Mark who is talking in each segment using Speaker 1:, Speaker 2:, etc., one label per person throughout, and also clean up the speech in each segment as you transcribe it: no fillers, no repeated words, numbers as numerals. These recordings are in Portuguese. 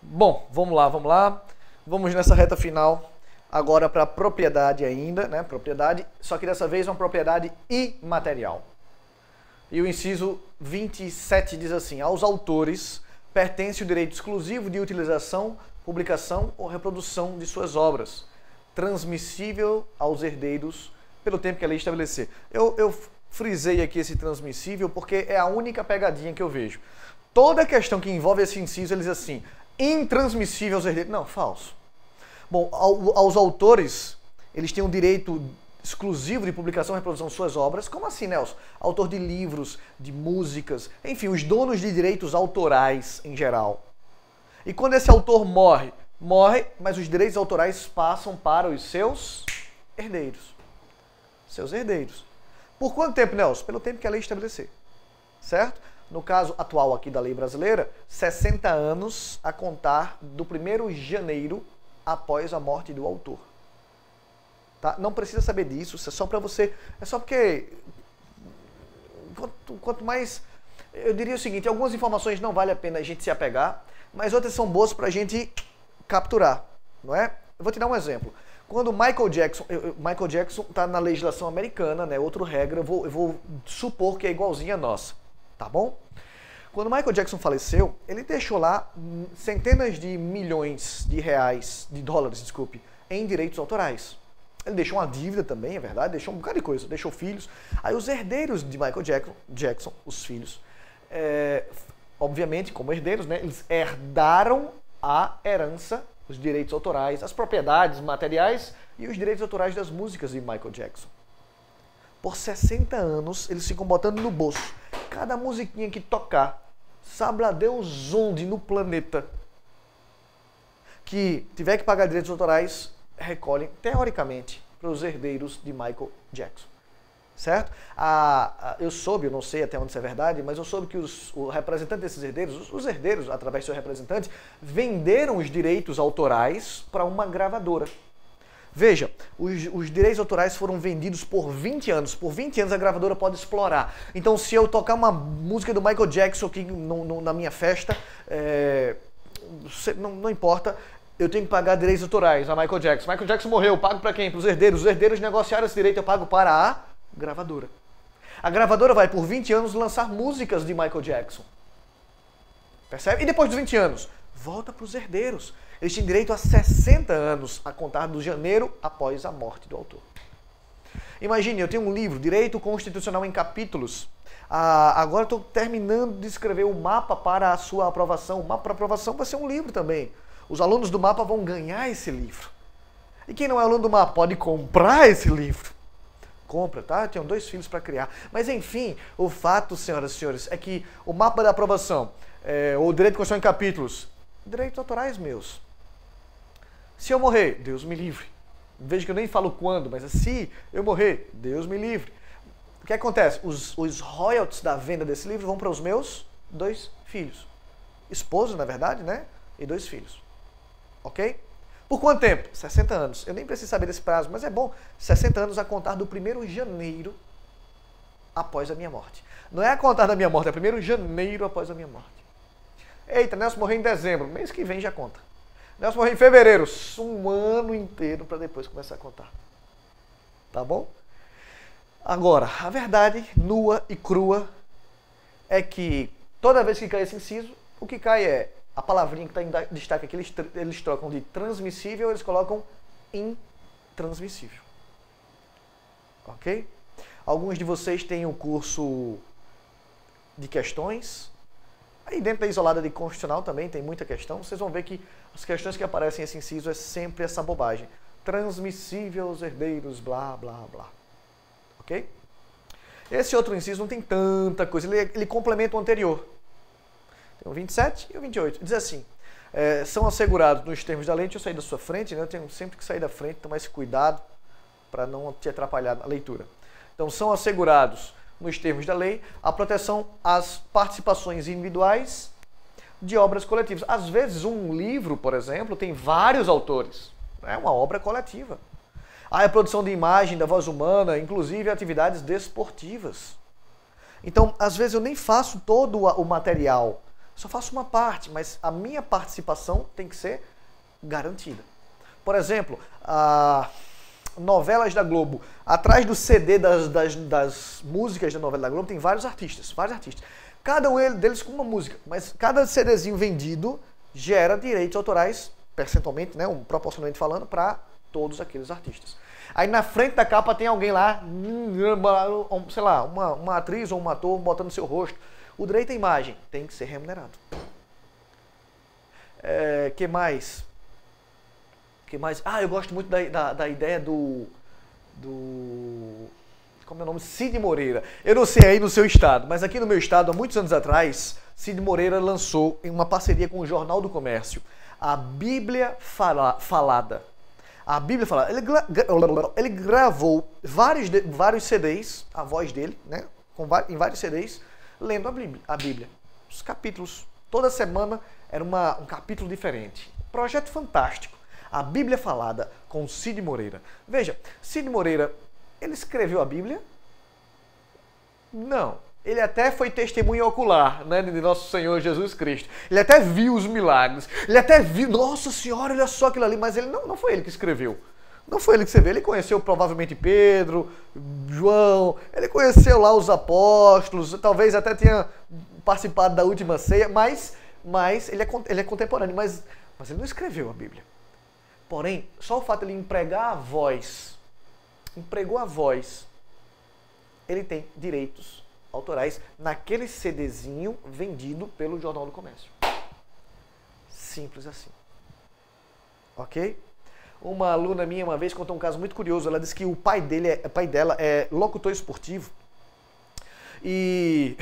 Speaker 1: Bom, vamos lá, vamos lá. Vamos nessa reta final agora para propriedade ainda, né? Propriedade, só que dessa vez uma propriedade imaterial. E o inciso 27 diz assim: aos autores pertence o direito exclusivo de utilização, publicação ou reprodução de suas obras, transmissível aos herdeiros pelo tempo que a lei estabelecer. Eu frisei aqui esse transmissível porque é a única pegadinha que eu vejo. Toda questão que envolve esse inciso, eles assim, intransmissível aos herdeiros. Não, falso. Bom, aos autores, eles têm um direito exclusivo de publicação e reprodução de suas obras. Como assim, Nelson? Autor de livros, de músicas, enfim, os donos de direitos autorais em geral. E quando esse autor morre, mas os direitos autorais passam para os seus herdeiros. Seus herdeiros. Por quanto tempo, Nelson? Pelo tempo que a lei estabelecer. Certo? No caso atual aqui da lei brasileira, 60 anos a contar do 1º de janeiro após a morte do autor. Tá? Não precisa saber disso, isso é só para você... É só porque... Quanto mais... Eu diria o seguinte, algumas informações não vale a pena a gente se apegar, mas outras são boas para a gente capturar, não é? Eu vou te dar um exemplo. Quando Michael Jackson está na legislação americana, né? Outra regra, eu vou supor que é igualzinha a nossa, tá bom? Quando Michael Jackson faleceu, ele deixou lá centenas de milhões de reais, de dólares, desculpe, em direitos autorais. Ele deixou uma dívida também, é verdade, deixou um bocado de coisa, deixou filhos. Aí os herdeiros de Michael Jackson, os filhos, obviamente, como herdeiros, né, eles herdaram a herança, os direitos autorais, as propriedades materiais e os direitos autorais das músicas de Michael Jackson. Por 60 anos, eles ficam botando no bolso. Cada musiquinha que tocar, sabe lá Deus onde no planeta, que tiver que pagar direitos autorais, recolhem, teoricamente, para os herdeiros de Michael Jackson. Certo? Eu soube, eu não sei até onde isso é verdade, mas eu soube que o representante desses herdeiros, os herdeiros, através do seu representante, venderam os direitos autorais para uma gravadora. Veja, os direitos autorais foram vendidos por 20 anos. Por 20 anos a gravadora pode explorar. Então, se eu tocar uma música do Michael Jackson aqui na minha festa, não importa, eu tenho que pagar direitos autorais a Michael Jackson. Michael Jackson morreu, eu pago para quem? Para os herdeiros. Os herdeiros negociaram esse direito, eu pago para a gravadora. A gravadora vai, por 20 anos, lançar músicas de Michael Jackson. Percebe? E depois dos 20 anos, volta para os herdeiros. Eles têm direito a 60 anos a contar do janeiro após a morte do autor. Imagine, eu tenho um livro, Direito Constitucional em Capítulos. Agora estou terminando de escrever o mapa para a sua aprovação. O mapa para aprovação vai ser um livro também. Os alunos do mapa vão ganhar esse livro. E quem não é aluno do mapa pode comprar esse livro. Compra, tá? Eu tenho 2 filhos para criar. Mas enfim, o fato, senhoras e senhores, é que o mapa da aprovação, o Direito Constitucional em Capítulos, direitos autorais meus. Se eu morrer, Deus me livre. Veja que eu nem falo quando, mas se eu morrer, Deus me livre. O que acontece? Os royalties da venda desse livro vão para os meus 2 filhos. Esposa, na verdade, né? E 2 filhos. Ok? Por quanto tempo? 60 anos. Eu nem preciso saber desse prazo, mas é bom. 60 anos a contar do 1º de janeiro após a minha morte. Não é a contar da minha morte, é 1º de janeiro após a minha morte. Eita, Nelson morreu em dezembro. Mês que vem já conta. Nelson morreu em fevereiro. Um ano inteiro para depois começar a contar. Tá bom? Agora, a verdade nua e crua é que toda vez que cai esse inciso, o que cai é a palavrinha que está em destaque aqui, eles trocam de transmissível, eles colocam intransmissível. Ok? Alguns de vocês têm o curso de questões. Aí dentro da isolada de constitucional também tem muita questão. Vocês vão ver que as questões que aparecem nesse inciso é sempre essa bobagem. Transmissível aos herdeiros, blá, blá, blá. Ok? Esse outro inciso não tem tanta coisa. Ele complementa o anterior. Tem o 27 e o 28. Diz assim, são assegurados nos termos da lei. Deixa eu sair da sua frente, né? Eu tenho sempre que sair da frente, tomar esse cuidado para não te atrapalhar na leitura. Então, são assegurados nos termos da lei, a proteção às participações individuais de obras coletivas. Às vezes, um livro, por exemplo, tem vários autores. É uma obra coletiva. A reprodução de imagem da voz humana, inclusive atividades desportivas. Então, às vezes, eu nem faço todo o material Só faço uma parte, mas a minha participação tem que ser garantida. Por exemplo, novelas da Globo. Atrás do CD das músicas da novela da Globo tem vários artistas. Cada um deles com uma música, mas cada CDzinho vendido gera direitos autorais, percentualmente, né, proporcionalmente falando, para todos aqueles artistas. Aí na frente da capa tem alguém lá, sei lá, uma atriz ou um ator botando seu rosto. O direito à imagem tem que ser remunerado. Que mais? Eu gosto muito da ideia do... Como é o nome? Cid Moreira. Eu não sei aí no seu estado, mas aqui no meu estado, há muitos anos atrás, Cid Moreira lançou, em uma parceria com o Jornal do Comércio, a Bíblia Falada. A Bíblia Falada. Ele gravou vários CDs, a voz dele, né, em vários CDs, lendo a Bíblia. Os capítulos. Toda semana era um capítulo diferente. Projeto fantástico. A Bíblia Falada com Cid Moreira. Veja, Cid Moreira, ele escreveu a Bíblia? Não. Ele até foi testemunha ocular, né, de nosso Senhor Jesus Cristo. Ele até viu os milagres. Ele até viu, nossa Senhora, olha só aquilo ali. Mas ele não foi ele que escreveu. Não foi ele que escreveu. Ele conheceu provavelmente Pedro, João. Ele conheceu lá os apóstolos. Talvez até tenha participado da última ceia. Mas ele é contemporâneo. Mas ele não escreveu a Bíblia. Porém, só o fato de ele empregou a voz, ele tem direitos autorais naquele CDzinho vendido pelo Jornal do Comércio. Simples assim. Ok? Uma aluna minha uma vez contou um caso muito curioso. Ela disse que o pai dela é locutor esportivo. E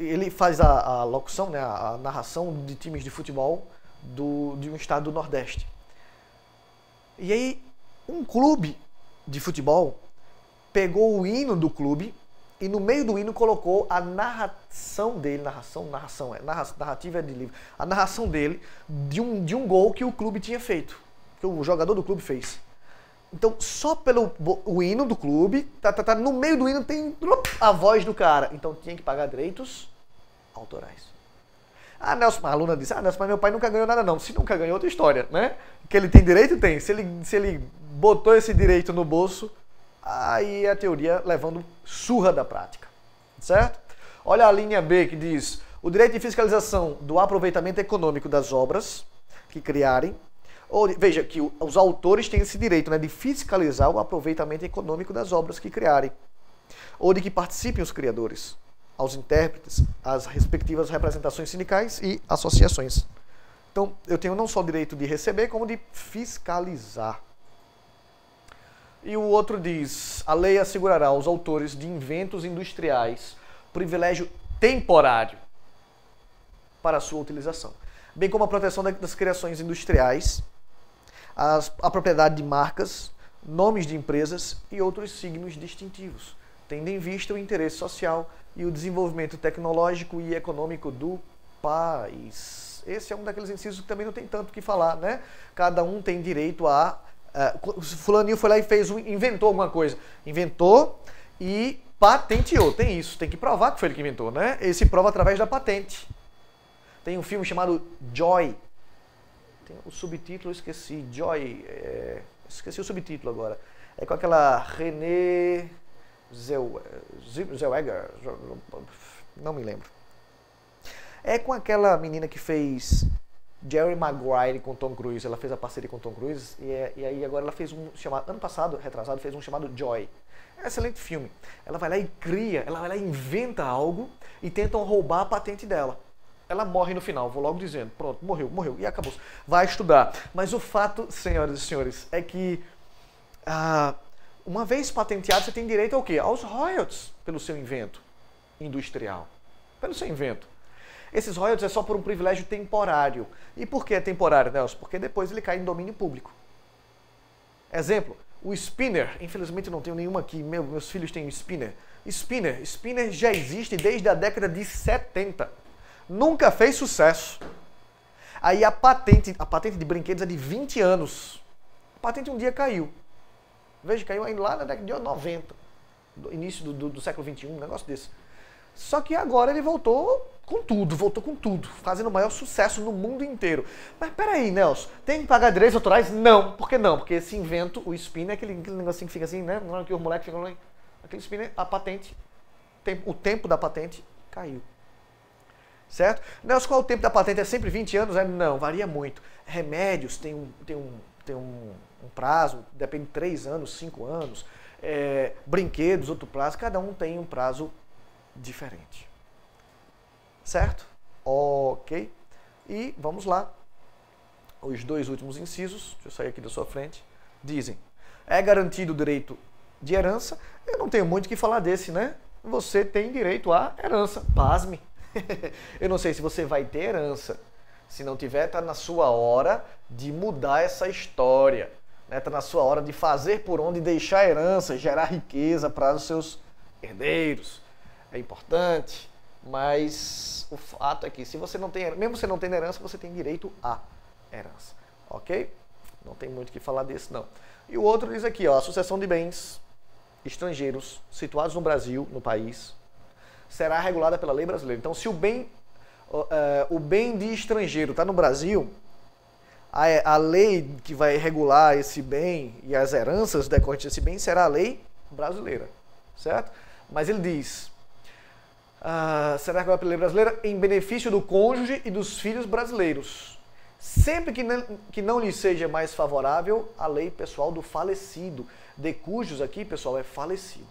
Speaker 1: ele faz a locução, né, a narração de times de futebol de um estado do Nordeste. E aí, um clube de futebol pegou o hino do clube e no meio do hino colocou a narração dele, narrativa é de livro, a narração dele de um gol que o clube tinha feito, que o jogador do clube fez. Então, só pelo o hino do clube, no meio do hino tem a voz do cara. Então, tinha que pagar direitos autorais. Nelson, a aluna disse, Nelson, mas meu pai nunca ganhou nada não. Se nunca ganhou, outra história, né? Que ele tem direito, tem. Se ele botou esse direito no bolso, aí é a teoria levando surra da prática. Certo? Olha a linha B que diz, o direito de fiscalização do aproveitamento econômico das obras que criarem. Veja que os autores têm esse direito, né, de fiscalizar o aproveitamento econômico das obras que criarem. Ou de que participem os criadores, aos intérpretes, às respectivas representações sindicais e associações. Então, eu tenho não só o direito de receber, como de fiscalizar. E o outro diz, a lei assegurará aos autores de inventos industriais privilégio temporário para a sua utilização, bem como a proteção das criações industriais, a propriedade de marcas, nomes de empresas e outros signos distintivos, tendo em vista o interesse social e o desenvolvimento tecnológico e econômico do país. Esse é um daqueles incisos que também não tem tanto o que falar, né? Cada um tem direito a... fulaninho foi lá e inventou alguma coisa. Inventou e patenteou. Tem isso, tem que provar que foi ele que inventou, né? Ele se prova através da patente. Tem um filme chamado Joy. Tem o subtítulo, eu esqueci. Joy. Esqueci o subtítulo agora. É com aquela Renée Zellweger, não me lembro. É com aquela menina que fez Jerry Maguire com Tom Cruise. Ela fez a parceria com Tom Cruise e aí agora ela fez um chamado, ano passado, retrasado, fez um chamado Joy. É um excelente filme. Ela vai lá e cria, ela vai lá e inventa algo e tentam roubar a patente dela. Ela morre no final, vou logo dizendo. Pronto, morreu e acabou. Vai estudar. Mas o fato, senhoras e senhores, é que uma vez patenteado, você tem direito ao quê? Aos royalties pelo seu invento industrial. Pelo seu invento. Esses royalties é só por um privilégio temporário. E por que é temporário, Nelson? Porque depois ele cai em domínio público. Exemplo, o spinner. Infelizmente eu não tenho nenhuma aqui. Meus filhos têm spinner. Spinner já existe desde a década de 70. Nunca fez sucesso. Aí a patente de brinquedos é de 20 anos. A patente um dia caiu. Veja, caiu aí lá na década de 90, do início do século XXI, um negócio desse. Só que agora ele voltou com tudo, voltou com tudo, fazendo o maior sucesso no mundo inteiro. Mas peraí, Nelson, tem que pagar direitos autorais? Não. Por que não? Porque esse invento, o spinner, aquele negocinho que fica assim, né? Na hora que os moleques ficam lá, aquele spinner, a patente, o tempo da patente caiu. Certo? Nelson, qual é o tempo da patente? É sempre 20 anos? Não, varia muito. Remédios tem um prazo, depende de 3 anos, 5 anos. Brinquedos, outro prazo, cada um tem um prazo diferente. Certo? Ok. E vamos lá. Os 2 últimos incisos, deixa eu sair aqui da sua frente, dizem: é garantido o direito de herança. Eu não tenho muito o que falar desse, né? Você tem direito à herança. Pasme. Eu não sei se você vai ter herança. Se não tiver, está na sua hora de mudar essa história. Está na sua hora de fazer por onde deixar herança, gerar riqueza para os seus herdeiros. É importante, mas o fato é que se você não tem, mesmo você não tendo herança, você tem direito à herança. Ok? Não tem muito o que falar desse, não. E o outro diz aqui, ó, a sucessão de bens estrangeiros situados no Brasil, no país, será regulada pela lei brasileira. Então, se o bem de estrangeiro está no Brasil, a lei que vai regular esse bem e as heranças decorrentes desse bem será a lei brasileira, certo? Mas ele diz, será regulada pela lei brasileira em benefício do cônjuge e dos filhos brasileiros, sempre que não lhe seja mais favorável a lei pessoal do falecido. De cujos aqui, pessoal, é falecido.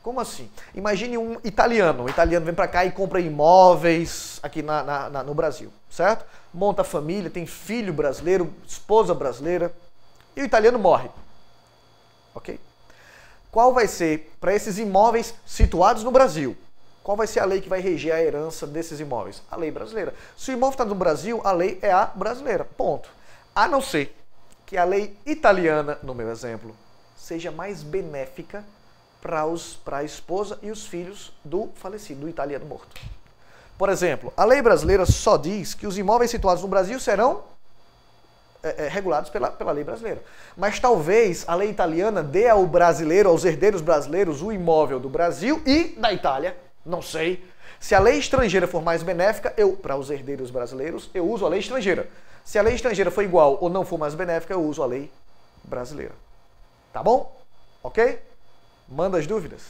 Speaker 1: Como assim? Imagine um italiano. O italiano vem para cá e compra imóveis aqui no Brasil, certo? Monta família, tem filho brasileiro, esposa brasileira, e o italiano morre. Ok? Qual vai ser, para esses imóveis situados no Brasil, qual vai ser a lei que vai reger a herança desses imóveis? A lei brasileira. Se o imóvel está no Brasil, a lei é a brasileira. Ponto. A não ser que a lei italiana, no meu exemplo, seja mais benéfica para a esposa e os filhos do falecido, do italiano morto. Por exemplo, a lei brasileira só diz que os imóveis situados no Brasil serão regulados pela lei brasileira. Mas talvez a lei italiana dê ao brasileiro, aos herdeiros brasileiros, o imóvel do Brasil e da Itália. Não sei. Se a lei estrangeira for mais benéfica, para os herdeiros brasileiros, eu uso a lei estrangeira. Se a lei estrangeira for igual ou não for mais benéfica, eu uso a lei brasileira. Tá bom? Ok? Manda as dúvidas.